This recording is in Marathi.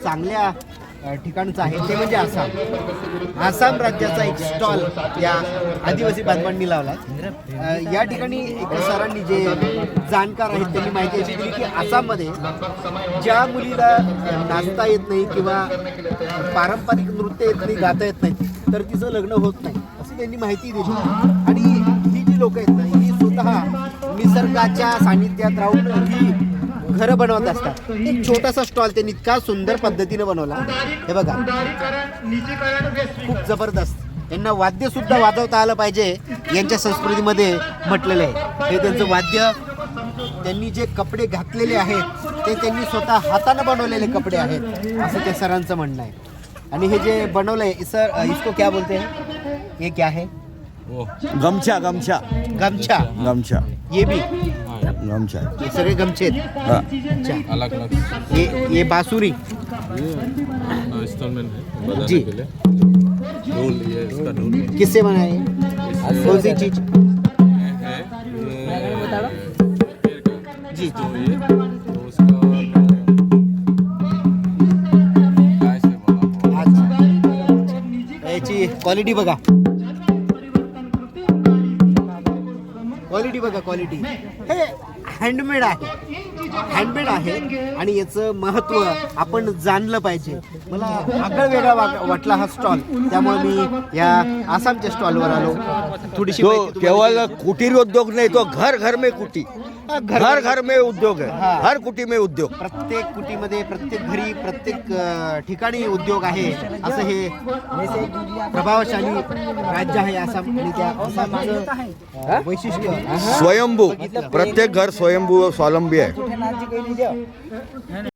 चांगल्या ठिकाणचं आहे ते म्हणजे आसाम राज्याचा एक स्टॉल या आदिवासी बांधवांनी लावला. या ठिकाणी एक सरांनी जे जाणकार आहेत त्यांनी माहिती अशी दिली की आसाममध्ये ज्या मुलीला नाचता येत नाही किंवा पारंपरिक नृत्य येत नाही, गाता येत नाही, तर तिचं लग्न होत नाही असं त्यांनी माहिती दिली. आणि ही जी लोक आहेत ना, ही स्वतः निसर्गाच्या सानिध्यात राहून ही घरं बनवत असतात. एक छोटासा स्टॉल त्यांनी इतका सुंदर पद्धतीने बनवला. हे बघा, खूप जबरदस्त. यांना वाद्य सुद्धा वाजवता आलं पाहिजे, यांच्या संस्कृतीमध्ये म्हटलेलं आहे. हे त्यांचं वाद्य. त्यांनी जे कपडे घातलेले आहेत ते त्यांनी स्वतः हाताने बनवलेले कपडे आहेत असं त्या सरांचं म्हणणं आहे. आणि हे जे बनवलंय सर, इसको क्या बोलते हैं? ये क्या है? गमछा गमछा गमछा. गमछा ये भी गमछा. ये सगळे गमछे आहेत. हाँ. अच्छा. अलग अलग ये बांसुरी इंस्टॉलमेंट है बजाने जी. के लिए. ढोल, ये इसका ढोल किससे बनाए? कौन सी चीज? है. जी. तो ये तो उसका काय से बोला अच्छा. याची क्वालिटी बघा, क्वालिटी बघा, क्वालिटी. हे हँडमेड आहे आणि याचं महत्त्व आपण जाणलं पाहिजे. मला आगळं वेगळा वाटला हा स्टॉल, त्यामुळे मी या आसामच्या स्टॉलवर आलो. थोडीशी तो माहिती तुम्हाला केवल कुटीर उद्योग नहीं, तो घर घर में कुटी, घर घर में उद्योग है. हाँ. हर कुटी में उद्योग. प्रत्येक कुटीमध्ये, प्रत्येक घरी, प्रत्येक ठिकाणी उद्योग आहे. असं हे प्रभावशाली राज्य आहे आसाम. आणि त्या आसामचं वैशिष्ट्य स्वयंभू, प्रत्येक घर स्वयंभू स्वावलंबी है.